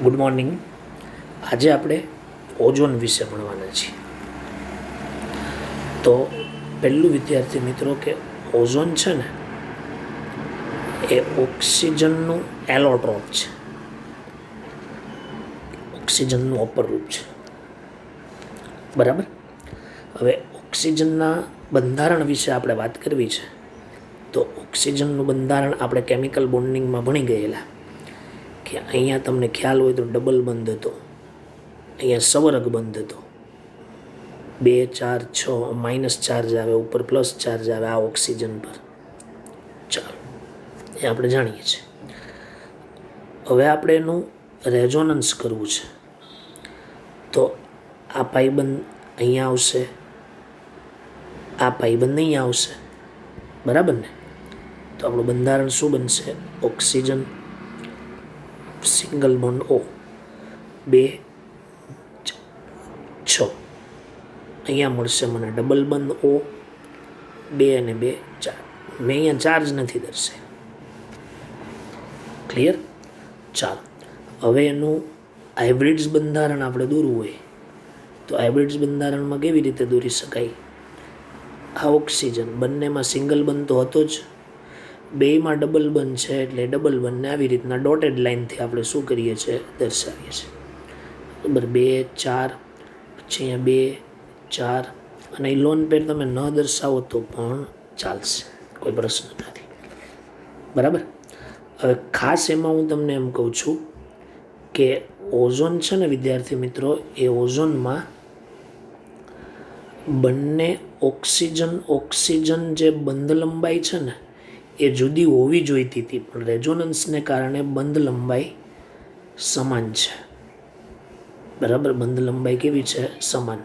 Good morning. આજે આપણે ozone વિશે ભણવાના છીએ. તો પહેલું વિદ્યાર્થી મિત્રો કે ઓઝોન છે ને એ ઓક્સિજનનું એલોટ્રોપ છે, ઓક્સિજનનું અપરૂપ છે. બરાબર. હવે ઓક્સિજનના બંધારણ વિશે આપણે વાત કરવી છે. તો ઓક્સિજનનું બંધારણ આપણે કેમિકલ બોન્ડિંગમાં ભણી ગયેલા કે અહીંયા તમને ખ્યાલ હોય તો ડબલ બંધ હતો, અહીંયા સવર્ગ બંધ હતો, 2 4 6 માઇનસ ચાર્જ આવે, ઉપર પ્લસ ચાર્જ આવે આ ઓક્સિજન પર. ચાલો, એ આપણે જાણીએ છીએ. હવે આપણે એનું રેઝોનન્સ કરવું છે. તો આ પાઈબંધ અહીંયા આવશે, આ પાઈબંધ અહીંયા આવશે, બરાબર ને? તો આપણું બંધારણ શું બનશે? Oxygen single bond O 2 6. અહીંયા મળશે મને ડબલ બંધ O 2 અને 2 4. મેં અહીંયા ચાર્જ નથી દર્શે. ક્લિયર? ચાલો, હવે એનું હાઇબ્રિડ્સ બંધારણ આપણે દોરવું હોય તો હાઇબ્રિડ્સ બંધારણમાં કેવી રીતે દોરી શકાય? આ ઓક્સિજન બંનેમાં સિંગલ બંધ તો હતો જ, બેમાં ડબલ બંધ છે એટલે ડબલ બંધને આવી રીતના ડોટેડ લાઇનથી આપણે શું કરીએ છીએ? દર્શાવીએ છીએ. બરાબર. 2 4, પછી અહીંયા 2 4, અને એ લોન પેર તમે ન દર્શાવો તો પણ ચાલશે, કોઈ પ્રશ્ન નથી. બરાબર. હવે ખાસ એમાં હું તમને એમ કહું છું કે ઓઝોન છે ને વિદ્યાર્થી મિત્રો, એ ઓઝોનમાં બંને ઓક્સિજન જે બંધ લંબાઈ છે ને એ જુદી હોવી જોઈતી હતી, પણ રેઝોનન્સને કારણે બંધ લંબાઈ સમાન છે. બરાબર. બંધ લંબાઈ કેવી છે? સમાન.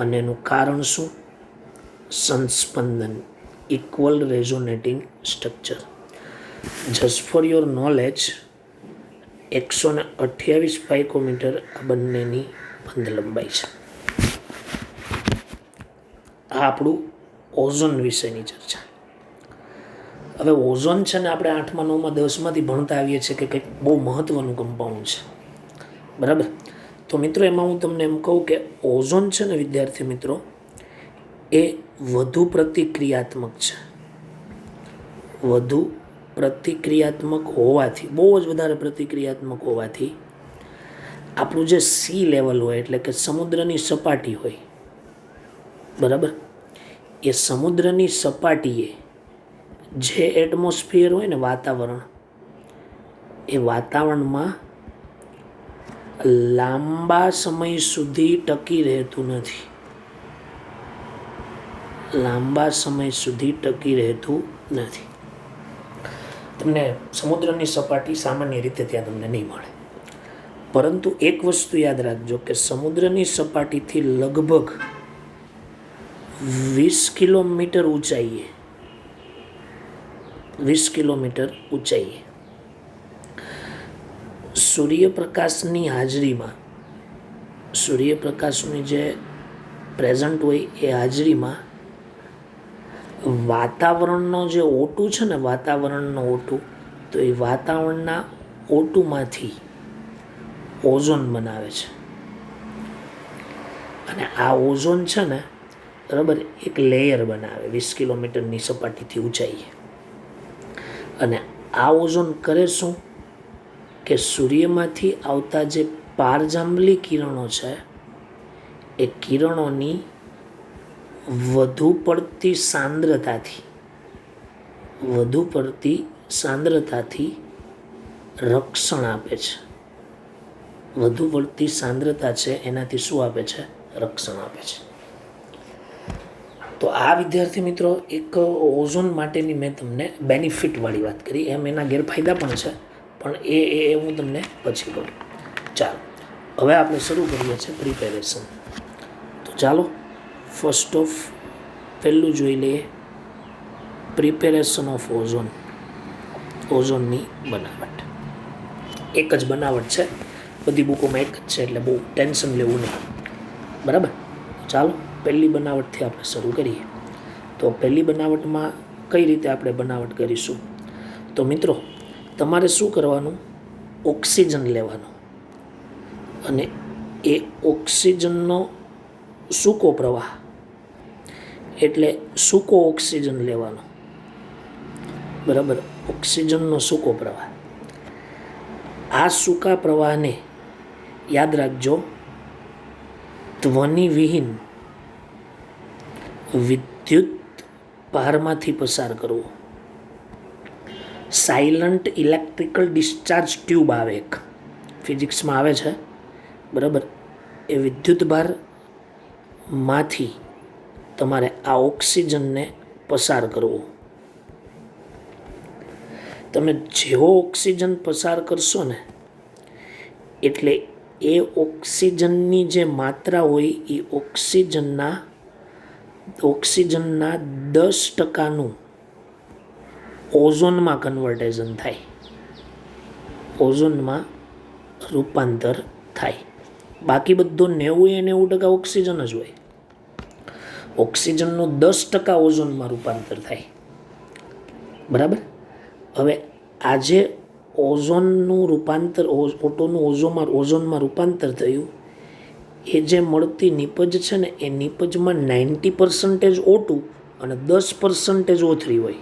અને એનું કારણ શું? સંસ્પંદન, equal resonating structure. Just for your knowledge, 128 picometer આ બંનેની બંધ લંબાઈ છે. આ આપણું ઓઝોન વિશેની ચર્ચા. હવે ઓઝોન છે ને આપણે 8મા 9મા 10માંથી ભણતા આવીએ છીએ કે કંઈક બહુ મહત્ત્વનું કમ્પાઉન્ડ છે. બરાબર. તો મિત્રો એમાં હું તમને એમ કહું કે ઓઝોન છે ને વિદ્યાર્થી મિત્રો એ વધુ પ્રતિક્રિયાત્મક છે. વધુ પ્રતિક્રિયાત્મક હોવાથી, બહુ જ વધારે પ્રતિક્રિયાત્મક હોવાથી આપણું જે સી લેવલ હોય એટલે કે સમુદ્રની સપાટી હોય, બરાબર, એ સમુદ્રની સપાટીએ જે એટમોસ્ફિયર હોય ને વાતાવરણ, એ વાતાવરણમાં લાંબા સમય સુધી ટકી રહેતું નથી. લાંબા સમય સુધી ટકી રહેતું નથી. તમને સમુદ્રની સપાટી સામાન્ય રીતે ત્યાં તમને નહીં મળે. પરંતુ એક વસ્તુ યાદ રાખજો કે સમુદ્રની સપાટીથી લગભગ 20 કિલોમીટર ઊંચાઈએ, 20 કિલોમીટર ઊંચાઈએ સૂર્યપ્રકાશની હાજરીમાં, સૂર્યપ્રકાશની જે પ્રેઝન્ટ હોય એ હાજરીમાં વાતાવરણનો જે O2 છે ને, વાતાવરણનો O2, તો એ વાતાવરણના O2માંથી ઓઝોન બનાવે છે. અને આ ઓઝોન છે ને, બરાબર, એક લેયર બનાવે 20 કિલોમીટરની સપાટીથી ઊંચાઈએ. અને આ ઓઝોન કરે શું કે સૂર્યમાંથી આવતા જે પારજાંબલી કિરણો છે એ કિરણોની વધુ પડતી સાંદ્રતાથી રક્ષણ આપે છે. વધુ પડતી સાંદ્રતા છે એનાથી શું આપે છે? રક્ષણ આપે છે. તો આ વિદ્યાર્થી મિત્રો એક ઓઝોન માટેની મેં તમને બેનિફિટવાળી વાત કરી. એમ એના ગેરફાયદા પણ છે, પણ એ હું તમને પછી કહું. ચાલો, હવે આપણે શરૂ કરીએ છીએ પ્રિપેરેશન. તો ચાલો, ફર્સ્ટ ઓફ પહેલું જોઈ લઈએ પ્રિપેરેશન ઓફ ઓઝોન. ઓઝોનની બનાવટ એક જ બનાવટ છે, બધી બુકોમાં એક જ છે, એટલે બહુ ટેન્શન લેવું નહીં. બરાબર. ચાલો, પહેલી બનાવટથી આપણે શરૂ કરીએ. તો પહેલી બનાવટમાં કઈ રીતે આપણે બનાવટ કરીશું? તો મિત્રો તમારે શું કરવાનું? ઓક્સિજન લેવાનો. અને એ ઓક્સિજનનો સૂકો પ્રવાહ, એટલે સૂકો ઓક્સિજન લેવાનો, બરાબર, ઓક્સિજનનો સૂકો પ્રવાહ. આ સૂકા પ્રવાહને યાદ રાખજો ધ્વનિવિહીન વિદ્યુત ભારમાંથી પસાર કરવો. સાયલન્ટ ઇલેક્ટ્રિકલ ડિસ્ચાર્જ ટ્યુબ આવે, એક ફિઝિક્સમાં આવે છે, બરાબર. એ વિદ્યુત ભારમાંથી તમારે આ ઓક્સિજનને પસાર કરવો. તમે જેવો ઓક્સિજન પસાર કરશો ને એટલે એ ઓક્સિજનની જે માત્રા હોય એ ઓક્સિજનના 10% ઓઝોનમાં કન્વર્ટેશન થાય, ઓઝોનમાં રૂપાંતર થાય. બાકી બધો 90% ઓક્સિજન જ હોય. ઓક્સિજનનું 10% ઓઝોનમાં રૂપાંતર થાય, બરાબર. હવે આજે ઓઝોનનું રૂપાંતર, ઓટોનું ઓઝોનમાં રૂપાંતર થયું, એ જે મળતી નિપજ છે ને એ નિપજમાં 90% O2 અને 10% O3 હોય.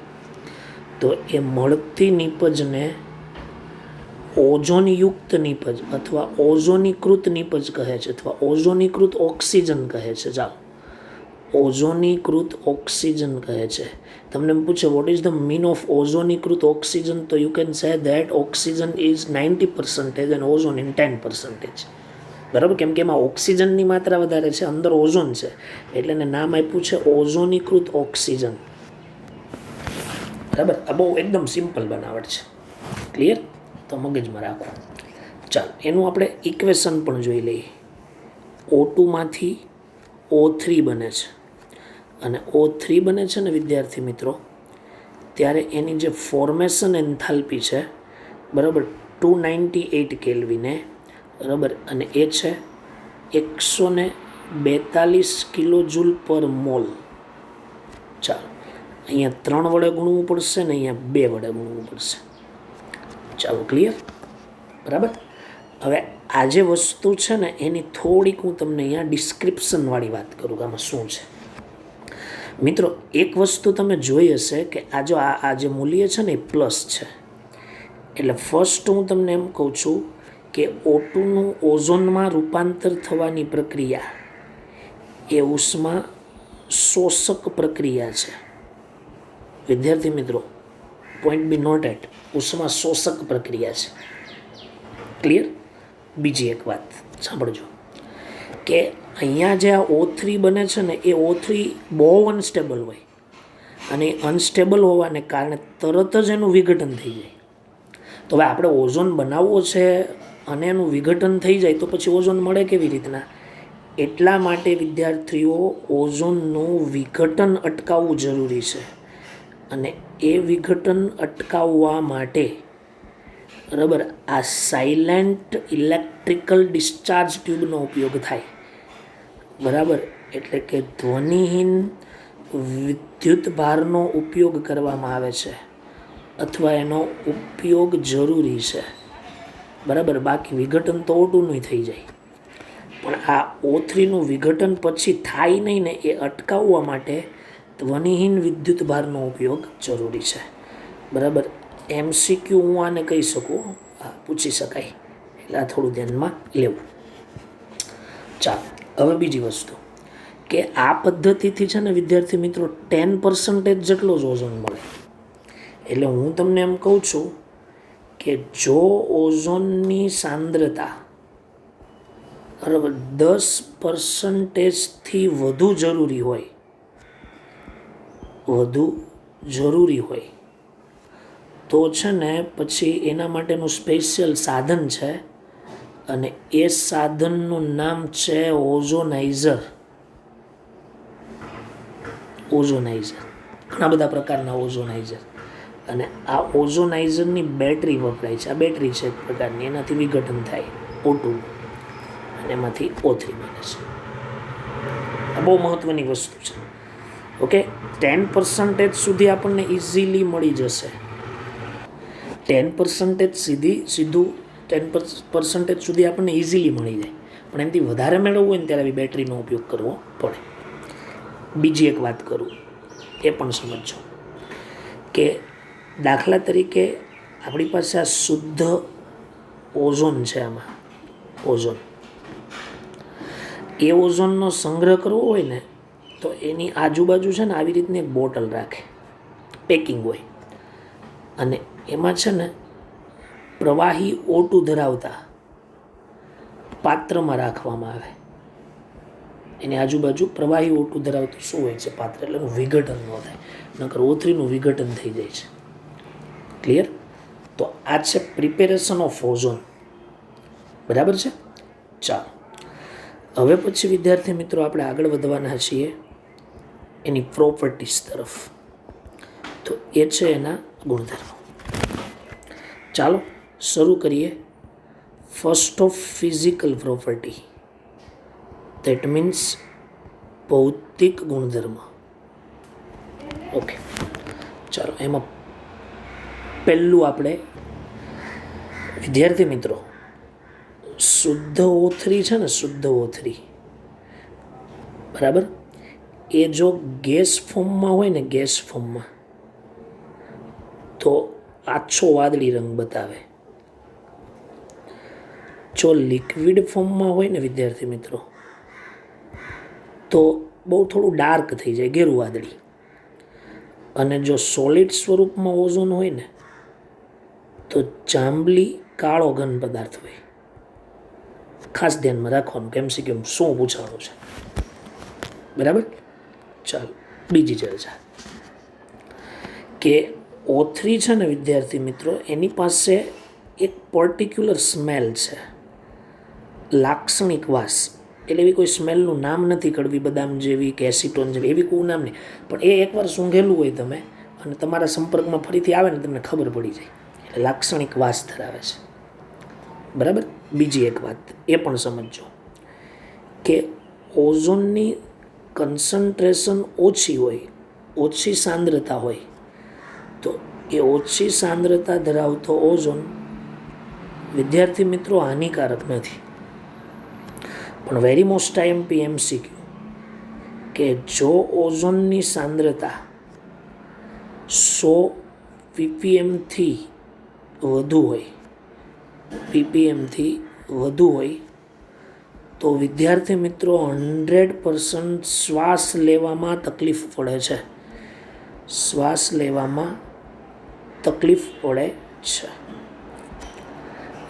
તો એ મળતી નિપજને ઓઝોનયુક્ત નિપજ અથવા ઓઝોનીકૃત નિપજ કહે છે, અથવા ઓઝોનીકૃત ઓક્સિજન કહે છે. ચાલો, ઓઝોનીકૃત ઓક્સિજન કહે છે. તમને પૂછે what is the mean of ઓઝોનીકૃત ઓક્સિજન, તો you can say that oxygen is 90% and ozone in 10%. બરાબર, કેમ કે એમાં ઓક્સિજનની માત્રા વધારે છે, અંદર ઓઝોન છે, એટલે એને નામ આપ્યું છે ઓઝોનીકૃત ઓક્સિજન. બરાબર, આ બહુ એકદમ સિમ્પલ બનાવટ છે. ક્લિયર? તો મગજમાં રાખો. ચાલો, એનું આપણે ઇક્વેશન પણ જોઈ લઈએ. O2 માંથી O3 બને છે, અને O3 બને છે ને વિદ્યાર્થી મિત્રો, ત્યારે એની જે ફોર્મેશન એન્થાલ્પી છે, બરાબર, 298 કેલ્વિને, બરાબર, અને એ છે 142 કિલોજૂલ પર મોલ. ચાલો, અહીંયા 3 વડે ગુણવું પડશે ને અહીંયા 2 વડે ગુણવું પડશે. ચાલો, ક્લિયર? બરાબર. હવે આ જે વસ્તુ છે ને એની થોડીક હું તમને અહીંયા ડિસ્ક્રિપ્શનવાળી વાત કરું કે આમાં શું છે. મિત્રો, એક વસ્તુ તમે જોઈ હશે કે આ જે મૂલ્ય છે ને એ પ્લસ છે. એટલે ફર્સ્ટ હું તમને એમ કહું છું કે O2નું ઓઝોનમાં રૂપાંતર થવાની પ્રક્રિયા એ ઉષ્મા શોષક પ્રક્રિયા છે. વિદ્યાર્થી મિત્રો, પોઈન્ટ બી નોટેડ, ઉષ્મા શોષક પ્રક્રિયા છે. ક્લિયર? બીજી એક વાત સાંભળજો કે અહીંયા જે આ O3 બને છે ને એ O3 બહુ અનસ્ટેબલ હોય, અને અનસ્ટેબલ હોવાને કારણે તરત જ એનું વિઘટન થઈ જાય. તો હવે આપણે ઓઝોન બનાવવો છે અને એનું વિઘટન થઈ જાય તો પછી ઓઝોન મળે કેવી રીતના? એટલા માટે વિદ્યાર્થીઓ ઓઝોનનું વિઘટન અટકાવવું જરૂરી છે. અને એ વિઘટન અટકાવવા માટે, બરાબર, આ સાયલેન્ટ ઇલેક્ટ્રિકલ ડિસ્ચાર્જ ટ્યુબનો ઉપયોગ થાય. બરાબર, એટલે કે ધ્વનિહીન વિદ્યુત ભારનો ઉપયોગ કરવામાં આવે છે, અથવા એનો ઉપયોગ જરૂરી છે. બરાબર, બાકી વિઘટન તો O2નું થઈ જાય, પણ આ O3નું વિઘટન પછી થાય નહીં ને એ અટકાવવા માટે ધ્વનિહીન વિદ્યુત ભારનો ઉપયોગ જરૂરી છે. બરાબર, MCQ હું આને કહી શકું, પૂછી શકાય, એટલે આ થોડું ધ્યાનમાં લેવું. ચાલો, હવે બીજી વસ્તુ કે આ પદ્ધતિથી છે ને વિદ્યાર્થી મિત્રો 10% જેટલો જ ઓઝોન મળે. એટલે હું તમને એમ કહું છું કે જો ઓઝોનની સાંદ્રતા, બરાબર, 10%થી વધુ જરૂરી હોય તો છે ને પછી એના માટેનું સ્પેશિયલ સાધન છે, અને એ સાધનનું નામ છે ઓઝોનાઇઝર. ઘણા બધા પ્રકારના ઓઝોનાઇઝર, અને આ ઓઝોનાઇઝરની બેટરી વપરાય છે. આ બેટરી છે એક પ્રકારની, એનાથી વિઘટન થાય O2 અને એમાંથી O3 બને છે. આ બહુ મહત્ત્વની વસ્તુ છે. ઓકે, 10% સુધી આપણને ઇઝીલી મળી જશે. 10% સીધું 10% સુધી આપણને ઇઝીલી મળી જાય, પણ એનાથી વધારે મેળવવું હોય ને ત્યારે આવી બેટરીનો ઉપયોગ કરવો પડે. બીજી એક વાત કરું, એ પણ સમજો કે દાખલા તરીકે આપણી પાસે આ શુદ્ધ ઓઝોન છે, આમાં ઓઝોન, એ ઓઝોનનો સંગ્રહ કરવો હોય ને તો એની આજુબાજુ છે ને આવી રીતની એક બોટલ રાખે, પેકિંગ હોય, અને એમાં છે ને પ્રવાહી O2 ધરાવતા પાત્રમાં રાખવામાં આવે. એની આજુબાજુ પ્રવાહી O2 ધરાવતું શું હોય છે? પાત્ર. એટલે એનું વિઘટન ન થાય, નકર O3નું વિઘટન થઈ જાય છે. ક્લિયર? તો આ છે પ્રિપેરેશન ઓફ ઓઝોન. બરાબર છે? ચાલો, હવે પછી વિદ્યાર્થી મિત્રો આપણે આગળ વધવાના છીએ એની પ્રોપર્ટીઝ તરફ. તો એ છે એના ગુણધર્મો. ચાલો શરૂ કરીએ. First of physical property, that means ભૌતિક ગુણધર્મ. ઓકે, ચાલો એમાં પહેલું આપણે વિદ્યાર્થી મિત્રો શુદ્ધ O3 છે ને, શુદ્ધ O3 બરાબર, એ જો ગેસ ફોર્મમાં હોય ને, ગેસ ફોર્મમાં તો આછો વાદળી રંગ બતાવે. જો લિક્વિડ ફોર્મમાં હોય ને વિદ્યાર્થી મિત્રો તો બહુ થોડું ડાર્ક થઈ જાય, ઘેરું વાદળી. અને જો સોલિડ સ્વરૂપમાં ઓઝોન હોય ને તો જાંબલી કાળો ઘન પદાર્થ હોય. ખાસ ધ્યાનમાં રાખવાનું કેમ છે, કેમ શું પૂછવાનું છે. બરાબર? ચાલો બીજી ચર્ચા કે O3 છે ને વિદ્યાર્થી મિત્રો, એની પાસે એક પર્ટિક્યુલર સ્મેલ છે, લાક્ષણિક વાસ. એટલે એવી કોઈ સ્મેલનું નામ નથી, કડવી બદામ જેવી કે એસિટોન જેવી, એવી કોઈ નામ નહીં, પણ એ એકવાર સૂંઘેલું હોય તમે અને તમારા સંપર્કમાં ફરીથી આવે ને તમને ખબર પડી જાય, એટલે લાક્ષણિક વાસ ધરાવે છે. બરાબર? બીજી એક વાત એ પણ સમજો કે ઓઝોનની કન્સન્ટ્રેશન ઓછી હોય, ઓછી સાંદ્રતા હોય, તો એ ઓછી સાંદ્રતા ધરાવતો ઓઝોન વિદ્યાર્થી મિત્રો હાનિકારક નથી. પણ વેરી મોસ્ટ IMP MCQ કે જો ઓઝોનની સાંદ્રતા 100 ppmથી વધુ હોય, ppmથી વધુ હોય તો વિદ્યાર્થી મિત્રો 100% શ્વાસ લેવામાં તકલીફ પડે છે. શ્વાસ લેવામાં તકલીફ પડે છે.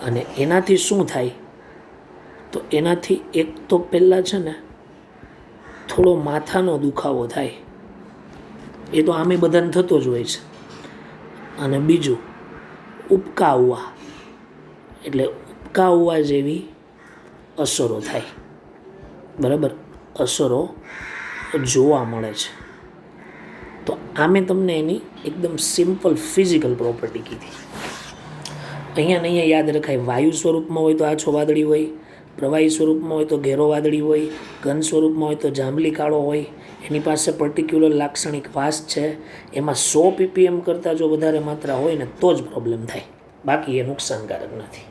અને એનાથી શું થાય? તો એનાથી એક તો પહેલાં છે ને થોડો માથાનો દુખાવો થાય, એ તો આમે બધાને થતો જ હોય છે. અને બીજું ઉબકા આવવા, એટલે ઉબકા આવવા જેવી અસરો થાય. બરાબર? અસરો જોવા મળે છે. તો આમે તમને એની એકદમ સિમ્પલ ફિઝિકલ પ્રોપર્ટી કીધી. અહીંયા ને અહીંયા યાદ રખાય, વાયુ સ્વરૂપમાં હોય તો આછો વાદળી હોય, પ્રવાહી સ્વરૂપમાં હોય તો ઘેરો વાદળી હોય, ઘન સ્વરૂપમાં હોય તો જાંબલી કાળો હોય. એની પાસે પર્ટિક્યુલર લાક્ષણિક વાસ છે. એમાં 100 ppm કરતાં જો વધારે માત્રા હોય ને તો જ પ્રોબ્લેમ થાય, બાકી એ નુકસાનકારક નથી.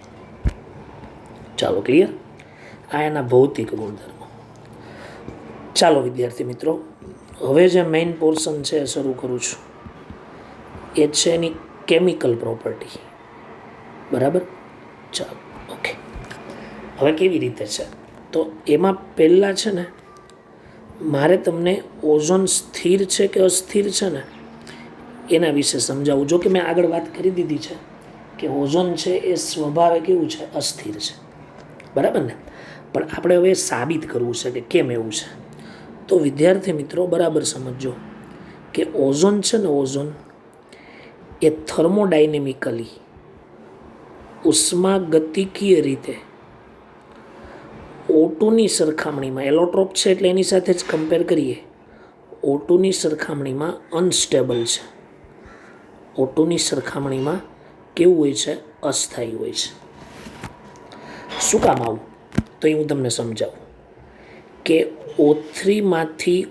ચાલો ક્લિયર? આ એના ભૌતિક ગુણધર્મો. ચાલો વિદ્યાર્થી મિત્રો, હવે જે મેઇન પોર્શન છે એ શરૂ કરું છું. એ છે એની કેમિકલ પ્રોપર્ટી. બરાબર? ચાલો ઓકે. હવે કેવી રીતે છે તો એમાં પહેલાં છે ને મારે તમને ઓઝોન સ્થિર છે કે અસ્થિર છે ને એના વિશે સમજાવું. જો કે મેં આગળ વાત કરી દીધી છે કે ઓઝોન છે એ સ્વભાવે કેવું છે? અસ્થિર છે. બરાબર ને? પણ આપણે હવે સાબિત કરવું છે કે કેમ એવું છે. તો વિદ્યાર્થી મિત્રો બરાબર સમજો કે ઓઝોન છે ને, ઓઝોન એ થર્મોડાયનેમિકલી ઉષ્માગતિકીય રીતે O2ની સરખામણીમાં, એલોટ્રોપ છે એટલે એની સાથે જ કમ્પેર કરીએ, O2ની સરખામણીમાં અનસ્ટેબલ છે. O2ની સરખામણીમાં કેવું હોય છે? અસ્થાયી હોય છે. શું કામ આવું? તો એ હું તમને સમજાવું કે O3માંથી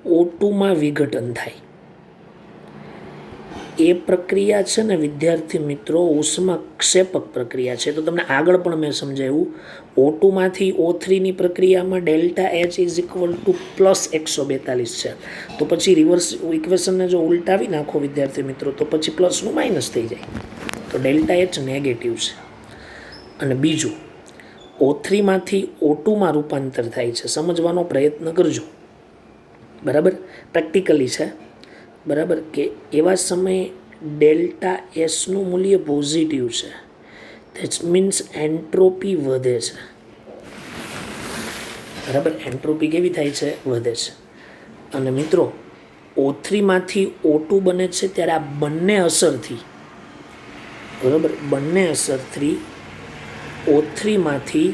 O2માં વિઘટન થાય. એ પ્રક્રિયા છે ને વિદ્યાર્થી મિત્રો ઉષ્માક્ષેપક પ્રક્રિયા છે. તો તમને આગળ પણ મેં સમજાવ્યું, O2માંથી O3ની પ્રક્રિયામાં delta H is equal to +142 છે. તો પછી રિવર્સ ઇક્વેશનને જો ઉલટાવી નાખો વિદ્યાર્થી મિત્રો તો પછી પ્લસનું માઇનસ થઈ જાય. તો ડેલ્ટા એચ નેગેટિવ છે. અને બીજું, O3માંથી O2માં રૂપાંતર થાય છે. સમજવાનો પ્રયત્ન કરજો, બરાબર, પ્રેક્ટિકલી છે, બરાબર, કે એવા સમયે ડેલ્ટા એસનું મૂલ્ય પોઝિટિવ છે. ધેટ મીન્સ એન્ટ્રોપી વધે છે, બરાબર. એન્ટ્રોપી કેવી થાય છે? વધે છે. અને મિત્રો O3માંથી O2 બને છે ત્યારે આ બંને અસરથી, બરાબર, બંને અસરથી O3માંથી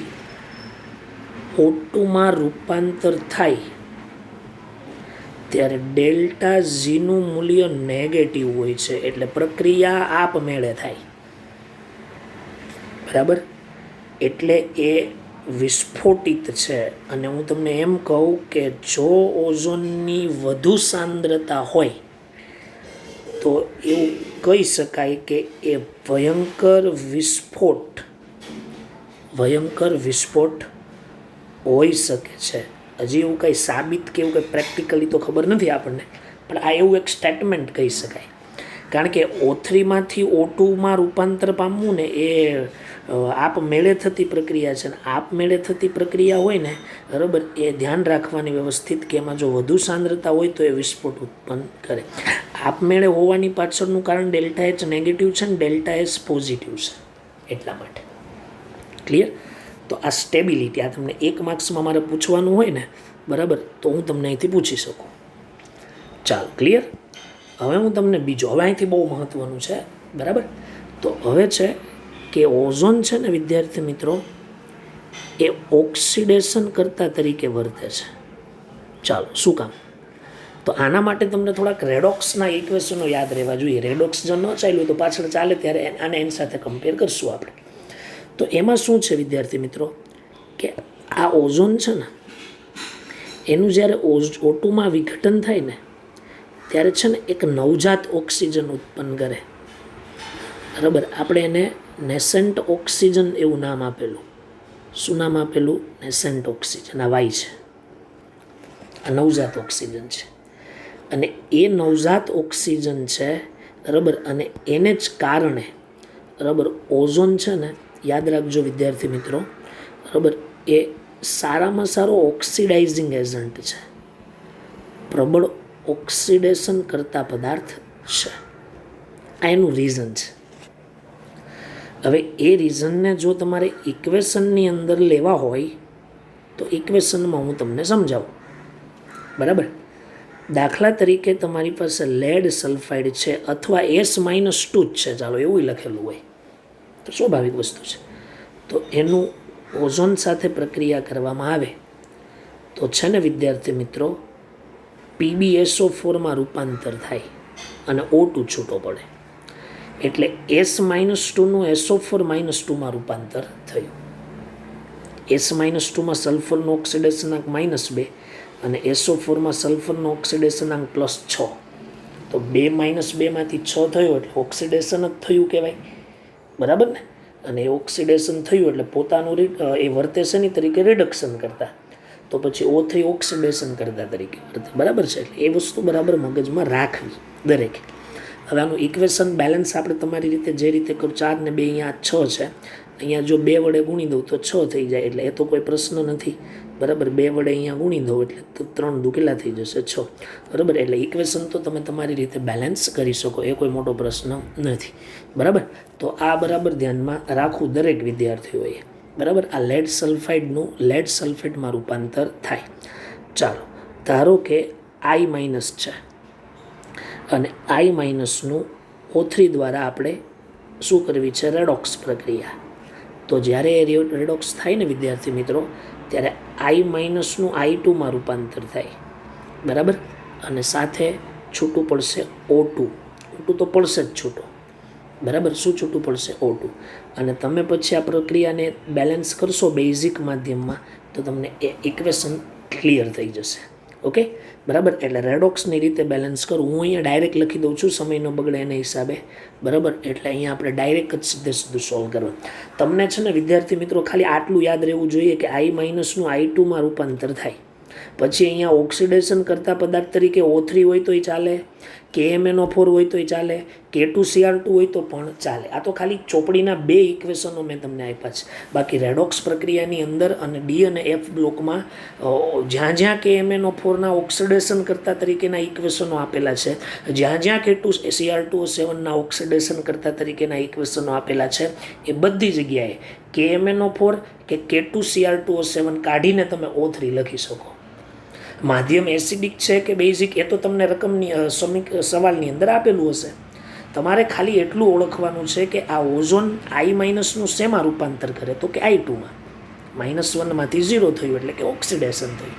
O2માં રૂપાંતર થાય ત્યારે ડેલ્ટા ઝીનું મૂલ્ય નેગેટિવ હોય છે. એટલે પ્રક્રિયા આપમેળે થાય, બરાબર. એટલે એ વિસ્ફોટિત છે. અને હું તમને એમ કહું કે જો ઓઝોનની વધુ સાંદ્રતા હોય તો એવું કહી શકાય કે એ ભયંકર વિસ્ફોટ હોઈ શકે છે. હજી એવું કંઈ સાબિત કે એવું કંઈ પ્રેક્ટિકલી તો ખબર નથી આપણને, પણ આ એવું એક સ્ટેટમેન્ટ કહી શકાય. કારણ કે O3માંથી O2માં રૂપાંતર પામવું ને એ આપમેળે થતી પ્રક્રિયા છે. ને આપમેળે થતી પ્રક્રિયા હોય ને, બરાબર, એ ધ્યાન રાખવાની વ્યવસ્થિત કે એમાં જો વધુ સાંદ્રતા હોય તો એ વિસ્ફોટ ઉત્પન્ન કરે. આપમેળે હોવાની પાછળનું કારણ ડેલ્ટા એચ નેગેટિવ છે ને ડેલ્ટા એચ પોઝિટિવ છે, એટલા માટે. ક્લિયર? તો આ સ્ટેબિલિટી, આ તમને 1 માર્ક્સમાં મારે પૂછવાનું હોય ને, બરાબર, તો હું તમને અહીંથી પૂછી શકું. ચાલો, ક્લિયર? હવે હું તમને બીજો, હવે અહીંથી બહુ મહત્ત્વનું છે, બરાબર. તો હવે છે કે ઓઝોન છે ને વિદ્યાર્થી મિત્રો એ ઓક્સિડેશન કરતા તરીકે વર્તે છે. ચાલો, શું કામ? તો આના માટે તમને થોડાક રેડોક્સના ઇક્વેશનો યાદ રહેવા જોઈએ. રેડોક્સ જો ન ચાલ્યું તો પાછળ ચાલે ત્યારે આને એની સાથે કમ્પેર કરશું આપણે. તો એમાં શું છે વિદ્યાર્થી મિત્રો કે આ ઓઝોન છે ને એનું જ્યારે O2માં વિઘટન થાય ને ત્યારે છે ને એક નવજાત ઓક્સિજન ઉત્પન્ન કરે, બરાબર. આપણે એને નેસેન્ટ ઓક્સિજન એવું નામ આપેલું. શું નામ આપેલું? નેસેન્ટ ઓક્સિજન. આ વાય છે, આ નવજાત ઓક્સિજન છે. અને એ નવજાત ઓક્સિજન છે, બરાબર, અને એને જ કારણે, બરાબર, ઓઝોન છે ને, યાદ રાખજો વિદ્યાર્થી મિત્રો, બરાબર, એ સારામાં સારો ઓક્સિડાઇઝિંગ એજન્ટ છે, પ્રબળ ઓક્સિડેશન કરતા પદાર્થ છે. આ એનું રીઝન છે. હવે એ રીઝનને જો તમારે ઇક્વેશનની અંદર લેવા હોય તો ઇક્વેશનમાં હું તમને સમજાવું, બરાબર. દાખલા તરીકે તમારી પાસે લેડ સલ્ફાઇડ છે અથવા S-2 જ છે, ચાલો એવું લખેલું હોય તો સ્વાભાવિક વસ્તુ છે. તો એનું ઓઝોન સાથે પ્રક્રિયા કરવામાં આવે તો છે ને વિદ્યાર્થી મિત્રો PbSO4માં રૂપાંતર થાય અને O2 છૂટો પડે. એટલે S-2નું SO4-2માં રૂપાંતર થયું. S-2માં સલ્ફરનો ઓક્સિડેશનાંક -2 અને SO4માં સલ્ફરનો ઓક્સિડેશનાંક +6. તો 2 -2માંથી 6 થયો એટલે ઓક્સિડેશન જ થયું કહેવાય, બરાબર ને. અને એ ઓક્સિડેશન થયું એટલે પોતાનું એ વર્તે છે ની તરીકે રિડક્શન કરતા, તો પછી O3 ઓક્સિડેશન કરતા તરીકે વર્તે, બરાબર છે. એટલે એ વસ્તુ બરાબર મગજમાં રાખવી દરેક. હવે આનું ઇક્વેશન બેલેન્સ આપણે તમારી રીતે જે રીતે કરો, 4 ને 2 અહીંયા 6 છે, અહીંયા જો 2 વડે ગુણી દઉં તો 6 થઈ જાય, એટલે એ તો કોઈ પ્રશ્ન નથી, બરાબર. 2 વડે અહીંયા ગુણી દઉં એટલે તો 3 દુ કેટલા થઈ જશે? 6, બરાબર. એટલે ઇક્વેશન તો તમે તમારી રીતે બેલેન્સ કરી શકો, એ કોઈ મોટો પ્રશ્ન નથી, બરાબર. તો આ બરાબર ધ્યાનમાં રાખવું દરેક વિદ્યાર્થીઓએ, બરાબર. આ લેડ સલ્ફાઇડનું લેડ સલ્ફેટમાં રૂપાંતર થાય. ચાલો, ધારો કે I- છે અને I- O3 દ્વારા આપણે શું કરવી છે? રેડોક્સ પ્રક્રિયા. તો જ્યારે એ રેડોક્સ થાય ને વિદ્યાર્થી મિત્રો ત્યારે I- નું I2માં રૂપાંતર થાય, બરાબર. અને સાથે છૂટું પડશે O2. O2 તો પડશે જ છૂટો, બરાબર. શું છૂટું પડશે? O2. અને તમે પછી આ પ્રક્રિયાને બેલેન્સ કરશો બેઝિક માધ્યમમાં તો તમને એ ઇક્વેશન ક્લિયર થઈ જશે. ઓકે, બરાબર. એટલે રેડોક્સની રીતે બેલેન્સ કરું. હું અહીંયા ડાયરેક્ટ લખી દઉં છું, સમય ન બગડે એના હિસાબે, બરાબર. એટલે અહીંયા આપણે ડાયરેક્ટ જ સીધે સીધું સોલ્વ કરવા. તમને છે ને વિદ્યાર્થી મિત્રો ખાલી આટલું યાદ રહેવું જોઈએ કે I- નું I2 માં રૂપાંતર થાય. પછી અહીંયા ઓક્સિડેશન કરતા પદાર્થ તરીકે O3 હોય તોય ચાલે, KMnO4 હોય તોય ચાલે, K2Cr2 હોય તો પણ ચાલે. આ તો ખાલી ચોપડીના 2 ઇક્વેશનો મેં તમને આપ્યા છે. બાકી રેડોક્સ પ્રક્રિયાની અંદર અને ડી અને એફ બ્લોકમાં જ્યાં જ્યાં KMnO4ના ઓક્સિડેશન કરતા તરીકેના ઇક્વેશનો આપેલા છે, જ્યાં જ્યાં K2Cr2O7ના ઓક્સિડેશન કરતા તરીકેના ઇક્વેશનો આપેલા છે, એ બધી જગ્યાએ KMnO4 કે K2Cr2O7 કાઢીને તમે O3 લખી શકો. માધ્યમ એસિડિક છે કે બેઝિક એ તો તમને રકમની સવાલની અંદર આપેલું હશે. તમારે ખાલી એટલું ઓળખવાનું છે કે આ ઓઝોન I- નું શેમાં રૂપાંતર કરે, તો કે I2માં. -1 માંથી 0 થયું એટલે કે ઓક્સિડેશન થયું,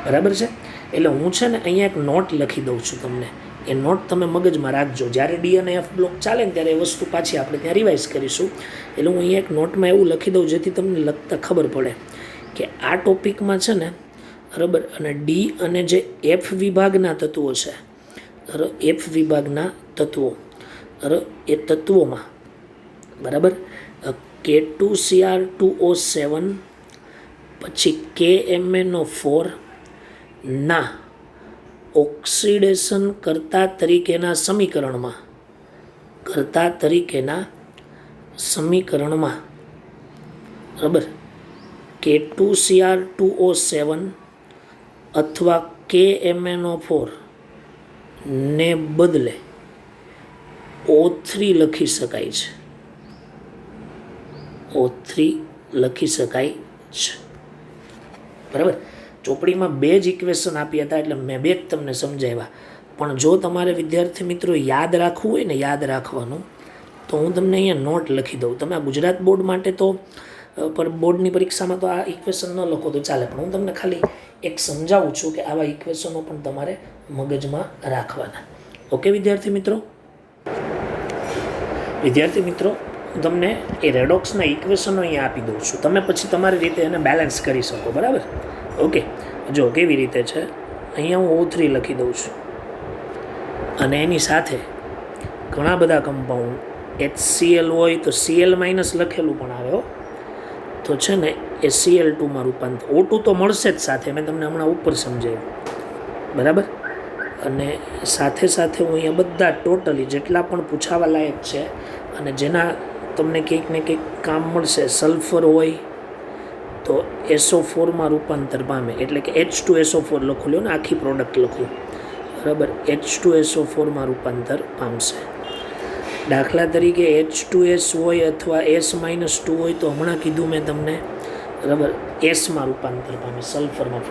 બરાબર છે. એટલે હું છે ને અહીંયા એક નોટ લખી દઉં છું તમને. એ નોટ તમે મગજમાં રાખજો. જ્યારે ડી અને એફ બ્લોક ચાલે ને ત્યારે એ વસ્તુ પાછી આપણે ત્યાં રિવાઇઝ કરીશું. એટલે હું અહીંયા એક નોટમાં એવું લખી દઉં જેથી તમને લખતા ખબર પડે કે આ ટોપિકમાં છે ને, બરાબર. અને ડી અને જે એફ વિભાગના તત્વો છે, એફ વિભાગના તત્વો, એ તત્વોમાં, બરાબર, K2Cr2O7 પછી KMnO4 ના ઓક્સિડેશન કરતા તરીકેના સમીકરણમાં, બરાબર, K2Cr2O7 અથવા KMnO4 ને બદલે O3 લખી શકાય છે. O3 લખી શકાય છે, બરાબર. ચોપડીમાં 2 જ ઇક્વેશન આપ્યા હતા એટલે મેં 2 જ તમને સમજાવ્યા. પણ જો તમારે વિદ્યાર્થી મિત્રો યાદ રાખવું હોય ને, યાદ રાખવાનું, તો હું તમને અહીંયા નોટ લખી દઉં. તમે આ ગુજરાત બોર્ડ માટે તો પર બોર્ડની પરીક્ષામાં તો આ ઇક્વેશન ન લખો તો ચાલે, પણ હું તમને ખાલી એક સમજાવું છું કે આવા ઇક્વેશનો પણ તમારે મગજમાં રાખવાના. ઓકે વિદ્યાર્થી મિત્રો, હું તમને એ રેડોક્સના ઇક્વેશનો અહીંયા આપી દઉં છું. તમે પછી તમારી રીતે એને બેલેન્સ કરી શકો, બરાબર. ઓકે, જો કેવી રીતે છે. અહીંયા હું O3 લખી દઉં છું અને એની સાથે ઘણા બધા કમ્પાઉન્ડ HCl હોય તો Cl- લખેલું પણ આવે હો, તો છે ને એ Cl2માં રૂપાંતર. O2 તો મળશે જ સાથે, મેં તમને હમણાં ઉપર સમજાવ્યું, બરાબર. અને સાથે સાથે હું અહીંયા બધા ટોટલી જેટલા પણ પૂછાવા લાયક છે અને જેના તમને કંઈક ને કંઈક કામ મળશે, સલ્ફર હોય તો SO4માં રૂપાંતર પામે, એટલે કે H2SO4 લખો લ્યો ને, આખી પ્રોડક્ટ લખું, બરાબર. H2SO4માં રૂપાંતર પામશે. દાખલા તરીકે H2S હોય અથવા S-2 હોય તો હમણાં કીધું મેં તમને, બરાબર, Sમાં રૂપાંતર પામે, સલ્ફરમાં.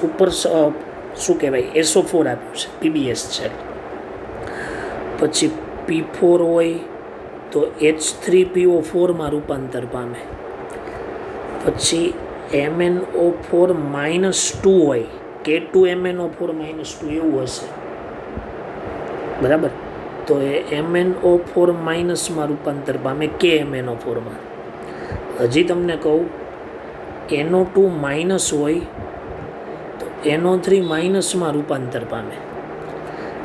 ઉપર શું કહેવાય, SO4 આપ્યું છે, PbS છે. પછી P4 હોય તો H3PO4માં રૂપાંતર પામે. પછી MnO4-2 હોય, K2MnO4-2 એવું હશે, બરાબર. તો એ MnO4- માં રૂપાંતર પામે KMnO4માં. હજી તમને કહું, NO2- હોય તો NO3- રૂપાંતર પામે.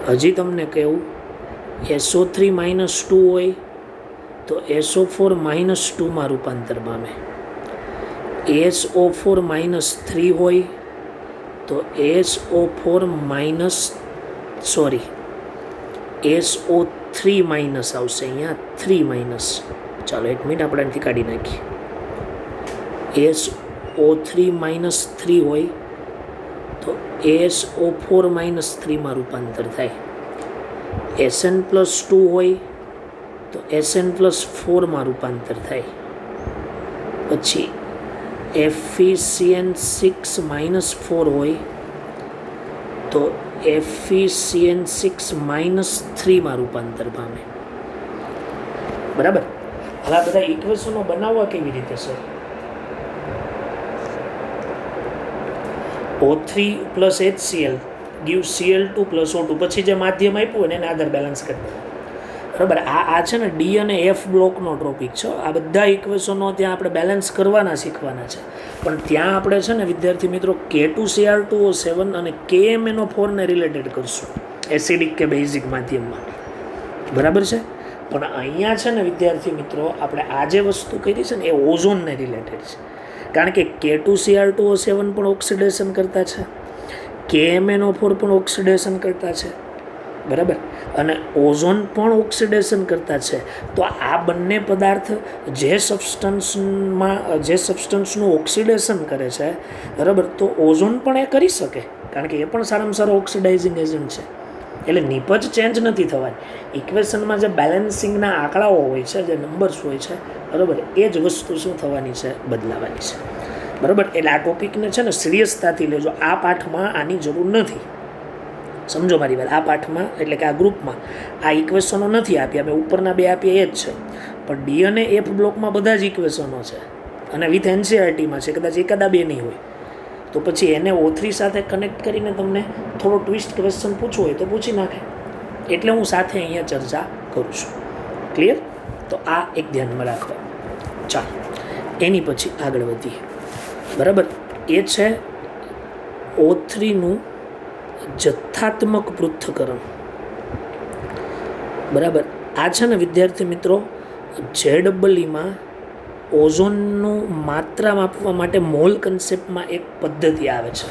હજી તમને કહું, SO3-2 હોય તો SO4-2માં રૂપાંતર પામે. SO4-3 હોય તો SO3- આવશે અહીંયા 3-. ચાલો એક મિનિટ આપણે અહીંથી કાઢી નાખીએ. SO3-3 હોય તો SO4-3માં રૂપાંતર થાય. Sn+2 હોય તો Sn+4માં રૂપાંતર થાય. પછી FeCN6-4 હોય તો FeCN6-3માં રૂપાંતર પામે, બરાબર. હવે આ બધા ઇક્વેશનો બનાવવા કેવી રીતે છે? O3 + HCl gives Cl2 + O2. પછી જે માધ્યમ આપ્યું હોય ને એને આધાર બેલેન્સ કરી દો. બરાબર. આ છે ને ડી અને એફ બ્લોકનો ટોપિક છે. આ બધા ઇક્વેશનો ત્યાં આપણે બેલેન્સ કરવાના શીખવાના છે. પણ ત્યાં આપણે છે ને વિદ્યાર્થી મિત્રો K2Cr2O7 અને KMnO4 ને રિલેટેડ કરશું એસિડિક કે બેઝિક માધ્યમમાં. બરાબર છે. પણ અહીંયા છે ને વિદ્યાર્થી મિત્રો આપણે આ જે વસ્તુ કરી છે ને એ ઓઝોનને રિલેટેડ છે. કારણ કે K2Cr2O7 પણ ઓક્સિડેશન કરતા છે, KMnO4 પણ ઓક્સિડેશન કરતા છે. બરાબર. અને ઓઝોન પણ ઓક્સિડેશન કરતા છે. તો આ બંને પદાર્થ જે સબસ્ટન્સનું ઓક્સિડેશન કરે છે, બરાબર, તો ઓઝોન પણ એ કરી શકે, કારણ કે એ પણ સારામાં સારો ઓક્સિડાઇઝિંગ એજન્ટ છે. એટલે નિપજ ચેન્જ નથી થવાની. ઇક્વેશનમાં જે બેલેન્સિંગના આંકડાઓ હોય છે, જે નંબર્સ હોય છે, બરાબર, એ જ વસ્તુ શું થવાની છે, બદલાવાની છે. બરાબર. એટલે આ ટોપિકને છે ને સિરિયસતાથી લેજો. આ પાઠમાં આની જરૂર નથી. સમજો મારી વાત. આ પાઠમાં એટલે કે આ ગ્રુપમાં આ ઇક્વેશનો નથી આપ્યા. અમે ઉપરના બે આપ્યા એ જ છે. પણ ડી અને એફ બ્લોકમાં બધા જ ઇક્વેશનો છે અને વિથ એનસીઆરટીમાં છે. કદાચ એકાદા બે નહીં હોય તો પછી એને O3 સાથે કનેક્ટ કરીને તમને થોડો ટ્વિસ્ટ ક્વેશ્ચન પૂછવો હોય તો પૂછી નાખે. એટલે હું સાથે અહીંયા ચર્ચા કરું છું. ક્લિયર? તો આ એક ધ્યાનમાં રાખવા. ચાલો એની પછી આગળ વધીએ. બરાબર. એ છે O3નું જથ્થાત્મક પૃથ્થકરણ. બરાબર. આ છે ને વિદ્યાર્થી મિત્રો JEEમાં ઓઝોનનું માત્રા માપવા માટે મોલ કન્સેપ્ટમાં એક પદ્ધતિ આવે છે,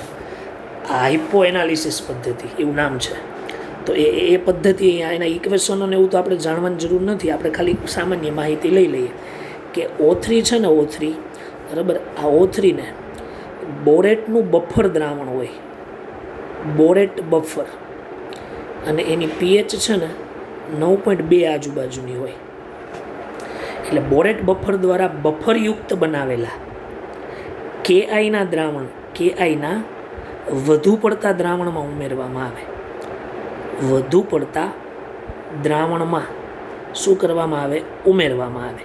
હાઇપો એનાલિસિસ પદ્ધતિ એવું નામ છે. તો એ પદ્ધતિ એના ઇક્વેશનોને એવું તો આપણે જાણવાની જરૂર નથી. આપણે ખાલી સામાન્ય માહિતી લઈ લઈએ કે O3 છે ને, O3, બરાબર, આ O3ને બોરેટનું બફર દ્રાવણ હોય, બોરેટ બફર, અને એની pH છે ને 9.2 આજુબાજુની હોય. એટલે બોરેટ બફર દ્વારા બફરયુક્ત બનાવેલા KIના દ્રાવણ, KIના વધુ પડતા દ્રાવણમાં ઉમેરવામાં આવે. વધુ પડતા દ્રાવણમાં શું કરવામાં આવે? ઉમેરવામાં આવે.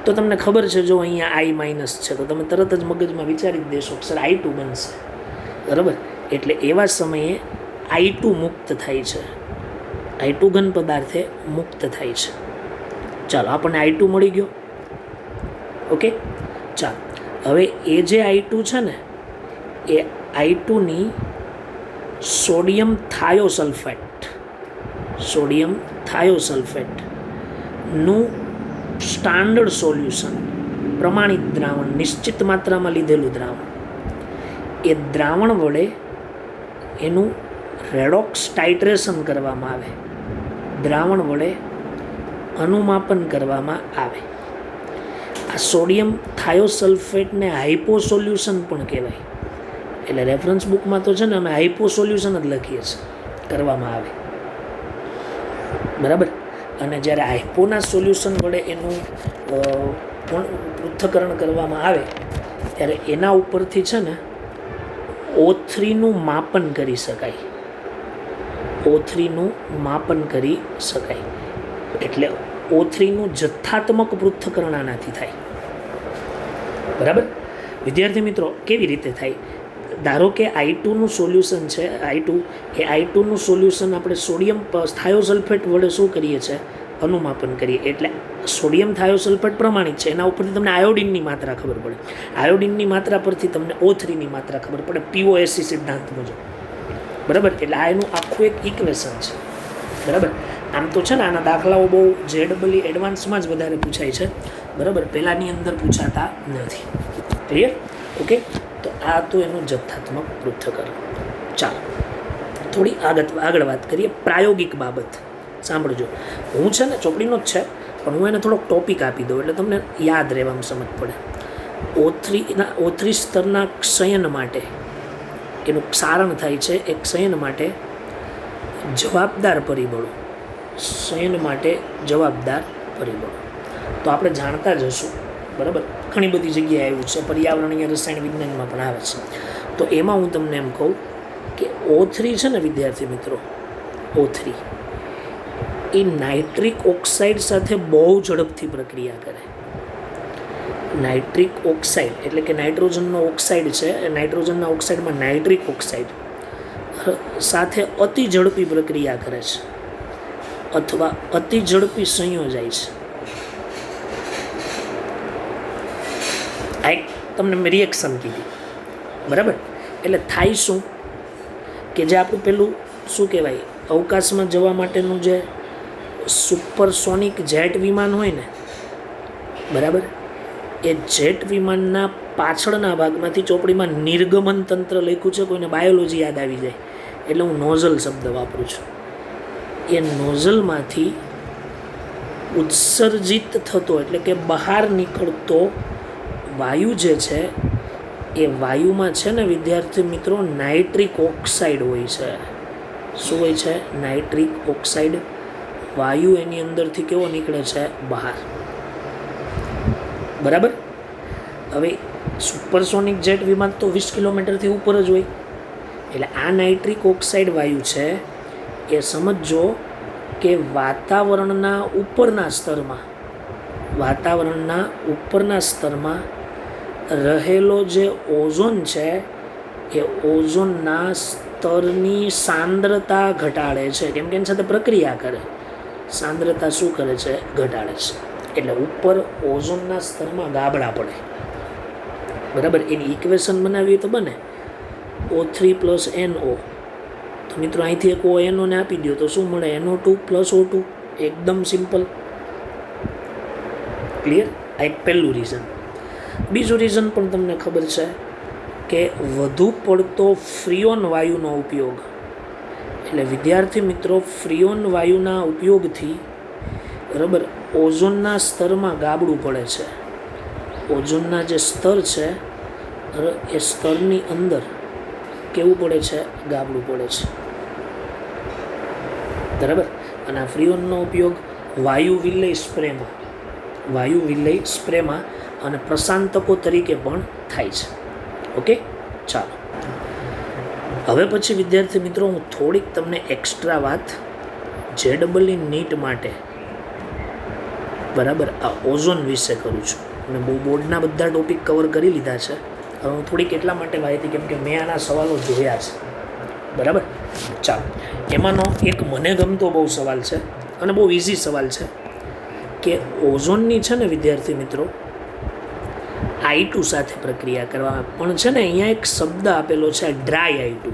તો તમને ખબર છે, જો અહીંયા I- છે તો તમે તરત જ મગજમાં વિચારી જ દેશો કે સર I2 બનશે. બરાબર. એટલે એવા સમયે I2 મુક્ત થાય છે. I2 ઘન પદાર્થે મુક્ત થાય છે. ચાલો આપણને I2 મળી ગયો. ઓકે. ચાલો હવે એ જે I2 છે ને એ I2ની સોડિયમ થાયોસલ્ફેટનું સ્ટાન્ડર્ડ સોલ્યુશન, પ્રમાણિત દ્રાવણ, નિશ્ચિત માત્રામાં લીધેલું દ્રાવણ, એ દ્રાવણ વડે એનું રેડોક્સ ટાઇટ્રેશન કરવામાં આવે, દ્રાવણ વડે અનુમાપન કરવામાં આવે. આ સોડિયમ થાયોસલ્ફેટને હાઇપો સોલ્યુશન પણ કહેવાય. એટલે રેફરન્સ બુકમાં તો છે ને અમે હાઇપો સોલ્યુશન જ લખીએ છીએ, કરવામાં આવે. બરાબર. અને જ્યારે હાઇપોના સોલ્યુશન વડે એનું પૃથ્થકરણ કરવામાં આવે ત્યારે એના ઉપરથી છે ને O3નું માપન કરી શકાય. O3નું માપન કરી શકાય. એટલે O3નું જથ્થાત્મક પૃથ્થકરણ આનાથી થાય. બરાબર. વિદ્યાર્થી મિત્રો, કેવી રીતે થાય? ધારો કે I2નું સોલ્યુશન છે, I2નું સોલ્યુશન આપણે સોડિયમ થાયોસલ્ફેટ વડે શું કરીએ છીએ? અનુમાપન કરીએ. એટલે સોડિયમ થાયોસલ્ફેટ પ્રમાણિત છે, એના ઉપરથી તમને આયોડિનની માત્રા ખબર પડે. આયોડિનની માત્રા પરથી તમને O3ની માત્રા ખબર પડે POSC સિદ્ધાંત મુજબ. બરાબર. એટલે આ એનું આખું એક ઇક્વેશન છે. બરાબર. આમ તો છે ને આના દાખલાઓ બહુ JEE એડવાન્સમાં જ વધારે પૂછાય છે. બરાબર. પહેલાંની અંદર પૂછાતા નથી. ક્લિયર? ઓકે. તો આ તો એનું જથ્થાત્મક પૃથ્થકરણ. ચાલો થોડી આગળ વાત કરીએ પ્રાયોગિક બાબત. સાંભળજો. હું છે ને ચોપડીનો જ છે, પણ હું એને થોડોક ટોપિક આપી દઉં એટલે તમને યાદ રહેવામાં સમજ પડે. O3 સ્તરના ક્ષયન માટે એનું સારણ થાય છે. એક ક્ષયન માટે જવાબદાર પરિબળો, ક્ષયન માટે જવાબદાર પરિબળો તો આપણે જાણતા જ હશું. બરાબર. ઘણી બધી જગ્યાએ આવ્યું છે, પર્યાવરણીય રસાયણ વિજ્ઞાનમાં પણ આવે છે. તો એમાં હું તમને એમ કહું કે O3 છે ને વિદ્યાર્થી મિત્રો, O3 એ નાઇટ્રિક ઓક્સાઇડ સાથે બહુ ઝડપથી પ્રક્રિયા કરે. નાઇટ્રિક ઓક્સાઇડ એટલે કે નાઇટ્રોજનનો ઓક્સાઇડ છે, નાઇટ્રોજનના ઓક્સાઇડમાં નાઇટ્રિક ઓક્સાઇડ સાથે અતિ ઝડપી પ્રક્રિયા કરે છે. અથવા અતિ ઝડપી સંયોજાય છે. આ એક તમને મેં રિએક્શન કીધી, બરાબર. એટલે થાય શું કે જે આપણું પેલું શું કહેવાય, અવકાશમાં જવા માટેનું જે સુપરસોનિક જેટ વિમાન હોય ને, બરાબર, એ જેટ વિમાનના પાછળના ભાગમાંથી ચોપડીમાં નિર્ગમન તંત્ર લખ્યું છે, કોઈને બાયોલોજી યાદ આવી જાય એટલે હું નોઝલ શબ્દ વાપરું છું. એ નોઝલમાંથી ઉત્સર્જિત થતો એટલે કે બહાર નીકળતો વાયુ જે છે એ વાયુમાં છે ને વિદ્યાર્થી મિત્રો નાઇટ્રિક ઓક્સાઇડ હોય છે. શું હોય છે? Nitric oxide. વાયુ એની અંદરથી કેવો નીકળે છે? બહાર. બરાબર. હવે સુપરસોનિક જેટ વિમાન તો 20 કિલોમીટરથી ઉપર જ હોય. એટલે આ નાઇટ્રિક ઓક્સાઇડ વાયુ છે એ સમજો કે વાતાવરણના ઉપરના સ્તરમાં રહેલો જે ઓઝોન છે એ ઓઝોનના સ્તરની સાંદ્રતા ઘટાડે છે. કેમ કે એની સાથે પ્રક્રિયા કરે, સાંદ્રતા શું કરે છે? ઘટાડે છે. એટલે ઉપર ઓઝોનના સ્તરમાં ગાબડા પડે, બરાબર. એની ઇક્વેશન બનાવીએ તો બને O3 + NO. તો મિત્રો અહીંથી એક ONO ને આપી દો તો શું મળે? NO2 + O2. એકદમ સિમ્પલ, ક્લિયર. આ એક પહેલું રીઝન. બીજું રીઝન પણ તમને ખબર છે કે વધુ પડતો ફ્રીઓન વાયુનો ઉપયોગ. એટલે વિદ્યાર્થી મિત્રો ફ્રીઓન વાયુના ઉપયોગથી, બરાબર, ઓઝોનના સ્તરમાં ગાબડું પડે છે. ઓઝોનના જે સ્તર છે એ સ્તરની અંદર કેવું પડે છે? ગાબડું પડે છે, બરાબર. અને આ ફ્રીઓનનો ઉપયોગ વાયુ વિલય સ્પ્રેમાં અને પ્રશાંતકો તરીકે પણ થાય છે. ઓકે, ચાલો. હવે પછી વિદ્યાર્થી મિત્રો હું થોડીક તમને એક્સ્ટ્રા વાત JEE નીટ માટે, બરાબર, આ ઓઝોન વિશે કરું છું. અને બહુ બોર્ડના બધા ટોપિક કવર કરી લીધા છે. હવે હું થોડીક એટલા માટે માહિતી, કેમ કે મેં આના સવાલો જોયા છે, બરાબર. ચાલો, એમાંનો એક મને ગમતો બહુ સવાલ છે અને બહુ ઇઝી સવાલ છે કે ઓઝોનની છે ને વિદ્યાર્થી મિત્રો I2 સાથે પ્રક્રિયા કરવા પણ છે ને અહીંયા એક શબ્દ આપેલો છે ડ્રાય I2.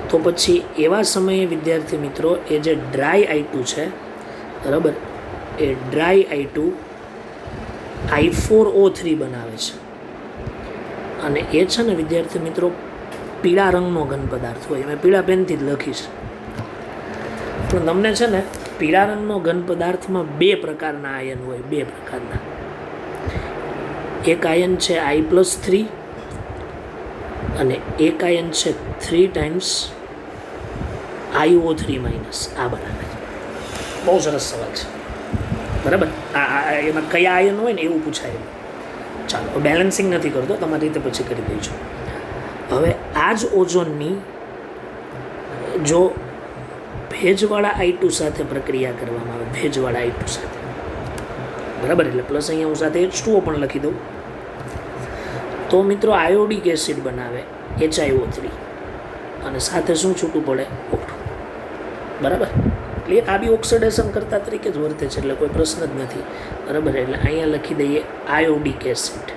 તો પછી એવા સમયે વિદ્યાર્થી મિત્રો એ જે ડ્રાય I2 છે, બરાબર, એ ડ્રાય I2 I4O3 બનાવે છે. અને એ છે ને વિદ્યાર્થી મિત્રો પીળા રંગનો ઘન પદાર્થ હોય. મેં પીળા પેનથી જ લખીશ. પણ તમને છે ને પીળા રંગનો ઘન પદાર્થમાં 2 પ્રકારના આયન હોય, 2 પ્રકારના. એક આયન છે I+3 અને એક આયન છે 3 ટાઈમ્સ IO3-. આ બનાવે છે. બહુ સરસ સવાલ છે, બરાબર. એમાં કયા આયન હોય ને એવું પૂછાય. ચાલો, બેલેન્સિંગ નથી કરતો, તમારી રીતે પછી કરી દઈશું. હવે આ જ ઓઝોનની જો ભેજવાળા I2 સાથે પ્રક્રિયા કરવામાં આવે, ભેજવાળા I2 સાથે, બરાબર, એટલે પ્લસ અહીંયા હું સાથે H2O પણ લખી દઉં, તો મિત્રો આયોડિક એસિડ બનાવે HiO3 અને સાથે શું છૂટું પડે? O2, બરાબર. ક્લિયર. આ બી ઓક્સિડેશન કરતા તરીકે જ વર્તે છે, એટલે કોઈ પ્રશ્ન જ નથી, બરાબર. એટલે અહીંયા લખી દઈએ આયોડિક એસિડ.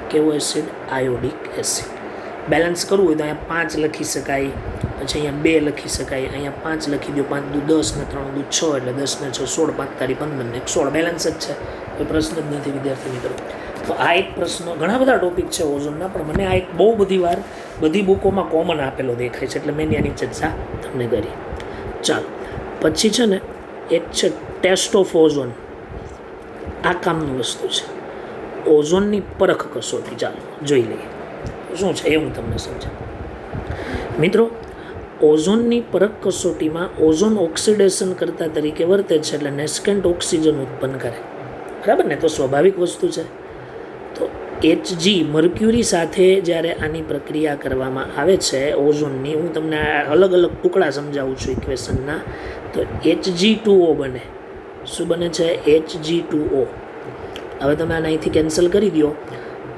કેવો એસિડ? આયોડિક એસિડ. બેલેન્સ કરવું હોય તો અહીંયા 5 લખી શકાય, પછી અહીંયા 2 લખી શકાય, અહીંયા 5 લખી દો, 5 દુ 10 ને 3 દુ 6, એટલે 10 ને 6 16, 5 તારી 15 ને 16, બેલેન્સ જ છે, કોઈ પ્રશ્ન જ નથી વિદ્યાર્થી મિત્રો. તો આ એક પ્રશ્ન, ઘણા બધા ટોપિક છે ઓઝોનના, પણ મને આ એક બહુ બધી બુકોમાં કોમન આપેલો દેખાય છે, એટલે મેં એની ચર્ચા તમને કરી. ચાલો, પછી છે ને એક છે ટેસ્ટ ઓફ ઓઝોન. આ કામનું વસ્તુ છે, ઓઝોનની પરખ કસોટી. ચાલો જોઈ લઈએ શું છે એ હું તમને સમજાવું. મિત્રો, ઓઝોનની પરખ કસોટીમાં ઓઝોન ઓક્સિડેશન કરતા તરીકે વર્તે છે, એટલે નેસ્કન્ટ ઓક્સિજન ઉત્પન્ન કરે, બરાબર ને. તો સ્વાભાવિક વસ્તુ છે. તો Hg મર્ક્યુરી સાથે જ્યારે આની પ્રક્રિયા કરવામાં આવે છે ઓઝોનની, હું તમને અલગ અલગ ટુકડા સમજાવું છું ઇક્વેશનના. તો Hg2O બને. શું બને છે? Hg2O. હવે તમે આને અહીંથી કેન્સલ કરી દો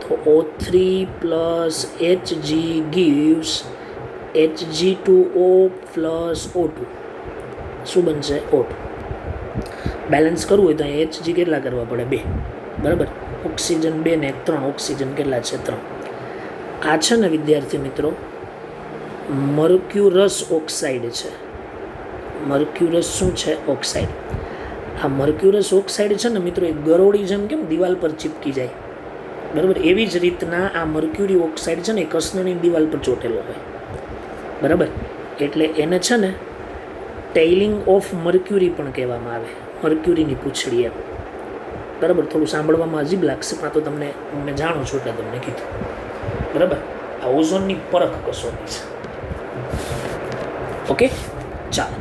તો O3 + Hg gives Hg2O + O2. શું બનશે? O2. બેલેન્સ કરવું હોય તો અહીં Hg કેટલા કરવા પડે? 2. બરાબર. ઓક્સિજન 2 ને 3 ઓક્સિજન કેટલા છે? 3. આ છે ને વિદ્યાર્થી મિત્રો મર્ક્યુરસ ઓક્સાઇડ છે. મર્ક્યુરસ શું છે? ઓક્સાઇડ. આ મર્ક્યુરસ ઓક્સાઇડ છે ને મિત્રો એ ગરોળી જેમ કેમ દિવાલ પર ચીપકી જાય, બરાબર, એવી જ રીતના આ મર્ક્યુરી ઓક્સાઇડ છે ને એ કૃષ્ણની દિવાલ પર ચોટેલો હોય, બરાબર. એટલે એને છે ને ટેઇલિંગ ઓફ મર્ક્યુરી પણ કહેવામાં આવે, મર્ક્યુરીની પૂંછડી એમ, બરાબર. થોડું સાંભળવામાં અજીબ લાગશે પણ તો તમને મેં જાણું છું એટલે તમને કીધું, બરાબર. આ ઓઝોનની પરખ કસોટી છે. ઓકે, ચાલો.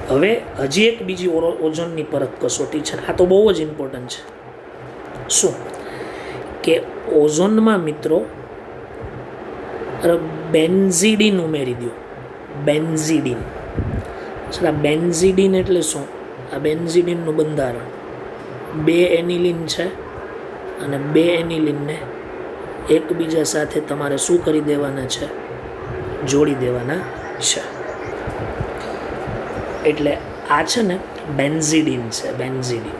હવે હજી એક બીજી ઓઝોનની પરખ કસોટી છે, આ તો બહુ જ ઇમ્પોર્ટન્ટ છે. શું કે ઓઝોનમાં મિત્રો બેન્ઝીડીન ઉમેરી દો. બેન્ઝીડીન. આ બેન્ઝીડીન એટલે શું? આ બેન્ઝીડીનનું બંધારણ 2 એનિલિન છે અને 2 એનિલિનને એકબીજા સાથે તમારે શું કરી દેવાના છે? જોડી દેવાના છે. એટલે આ છે ને બેન્ઝીડીન છે, બેન્ઝીડીન.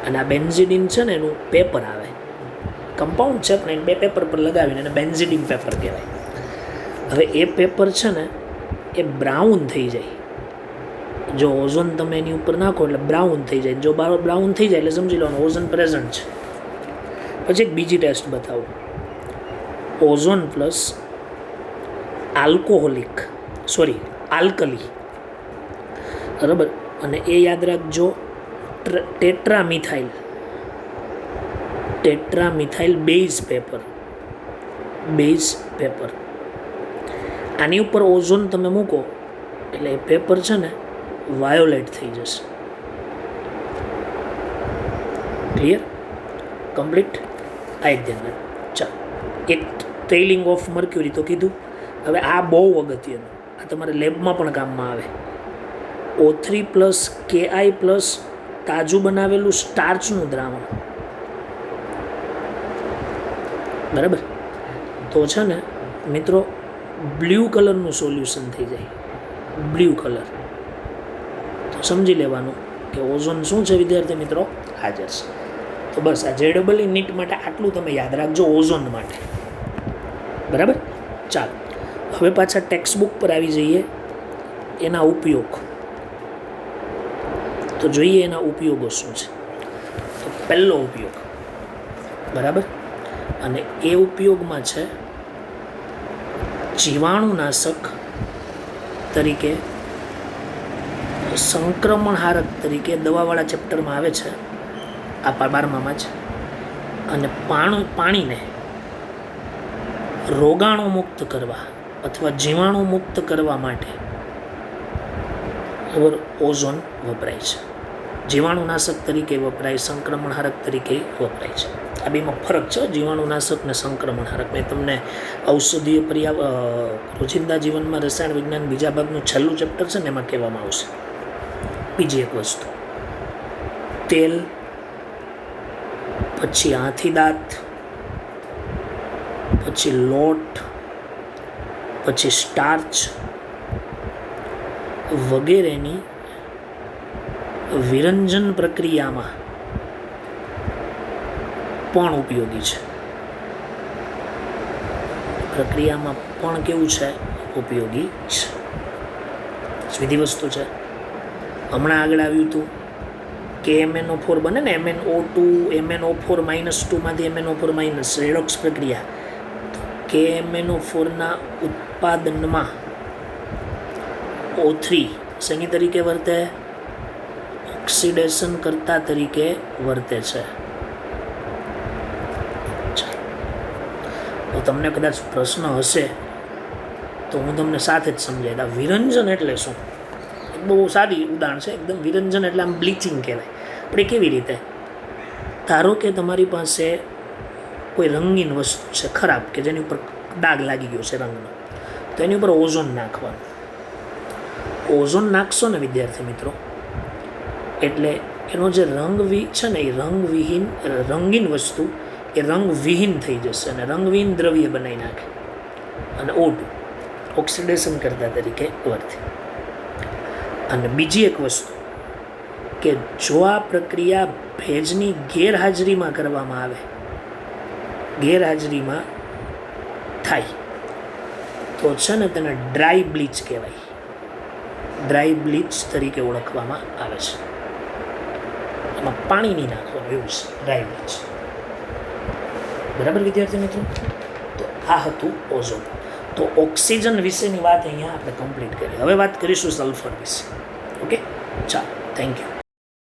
અને આ બેન્ઝીડીન છે ને એનું પેપર આવે, કમ્પાઉન્ડ છે પણ એને 2 પેપર પર લગાવીને એને બેન્ઝીડીન પેપર કહેવાય. હવે એ પેપર છે ને એ બ્રાઉન થઈ જાય. જો ઓઝોન તમે એની ઉપર નાખો એટલે બ્રાઉન થઈ જાય. જો બ્રાઉન થઈ જાય એટલે સમજી લો ઓઝોન પ્રેઝન્ટ છે. પછી એક બીજી ટેસ્ટ બતાવું. ઓઝોન પ્લસ આલ્કલી, બરાબર. અને એ યાદ રાખજો ટેટ્રામિથાઇલ બેઝ પેપર. આની ઉપર ઓઝોન તમે મૂકો એટલે એ પેપર છે ને વાયોલેટ થઈ જશે. ક્લિયર? કમ્પ્લીટ? આ એક ધ્યાન રાખો. ચાલો, એક ટેઇલિંગ ઓફ મર્ક્યુરી તો કીધું. હવે આ બહુ અગત્યનું, આ તમારે લેબમાં પણ કામમાં આવે. O3 પ્લસ Ki પ્લસ તાજું બનાવેલું સ્ટાર્ચનું દ્રાવણ, બરાબર. તો છે ને મિત્રો બ્લુ કલરનું સોલ્યુશન થઈ જાય, બ્લુ કલર. તો સમજી લેવાનું કે ઓઝોન શું છે વિદ્યાર્થી મિત્રો? હાજર છે. તો બસ આ JEE નીટ માટે આટલું તમે યાદ રાખજો ઓઝોન માટે, બરાબર. ચાલો, હવે પાછા ટેક્સ્ટ બુક પર આવી જઈએ. એના ઉપયોગ તો જોઈએ, એના ઉપયોગો શું છે. તો પહેલો ઉપયોગ, બરાબર, અને એ ઉપયોગમાં છે જીવાણુનાશક તરીકે, સંક્રમણહારક તરીકે દવાવાળા ચેપ્ટરમાં આવે છે, આ 12માં જ. અને પાણીને રોગાણુ મુક્ત કરવા અથવા જીવાણુ મુક્ત કરવા માટે ઓઝોન વપરાય છે. જીવાણુનાશક તરીકે વપરાય, સંક્રમણહારક તરીકે વપરાય છે. આ બેમાં ફરક છે, જીવાણુનાશક ને સંક્રમણહારક. મેં તમને ઔષધીય રોજિંદા જીવનમાં રસાયણ વિજ્ઞાન બીજા ભાગનું છેલ્લું ચેપ્ટર છે ને એમાં કહેવામાં આવશે. બીજી એક વસ્તુ, તેલ, પછી હાથીદાંત, પછી લોટ, પછી સ્ટાર્ચ વગેરેની વિરંજન પ્રક્રિયામાં પણ ઉપયોગી છે. પ્રક્રિયામાં પણ કેવું છે? ઉપયોગી છે. સીધી વસ્તુ છે. હમણાં આગળ આવ્યું હતું કે MnO4 બને ને, MnO2 MnO4 -2 માંથી MnO4 રેડોક્સ પ્રક્રિયા. કે MnO4ના ઉત્પાદનમાં O3 શેની તરીકે વર્તે? ઓક્સિડેશન કરતા તરીકે વર્તે છે. તો તમને કદાચ પ્રશ્ન હશે તો હું તમને સાથે જ સમજાવી દઉં. વિરંજન એટલે શું? એક બહુ સાદી ઉદાહરણ છે એકદમ. વિરંજન એટલે આમ બ્લીચિંગ કહેવાય. પણ એ કેવી રીતે? ધારો કે તમારી પાસે કોઈ રંગીન વસ્તુ છે ખરાબ, કે જેની ઉપર ડાઘ લાગી ગયો છે રંગનો, તો એની ઉપર ઓઝોન નાખવાનું. ઓઝોન નાખશો ને વિદ્યાર્થી મિત્રો, એટલે એનો જે રંગ છે ને એ રંગીન વસ્તુ એ રંગવિહીન થઈ જશે અને રંગવિહીન દ્રવ્ય બનાવી નાખે અને O2 ઓક્સિડેશન કરતા તરીકે વર્તે. અને બીજી એક વસ્તુ કે જો આ પ્રક્રિયા ભેજની ગેરહાજરીમાં કરવામાં આવે, ગેરહાજરીમાં થાય તો છે ને તેને ડ્રાય બ્લીચ કહેવાય, ડ્રાય બ્લીચ તરીકે ઓળખવામાં આવે છે. એમાં પાણી નહીં નાખવાનું, એવું છે ડ્રાય બ્લીચ. બરાબર વિદ્યાર્થી મિત્રો? તો આ હતું ઓઝોન. તો ઓક્સિજન વિશેની વાત અહીંયા આપણે કમ્પ્લીટ કરી. હવે વાત કરીશું સલ્ફર વિશે. ઓકે, ચાલો, થેન્ક યુ.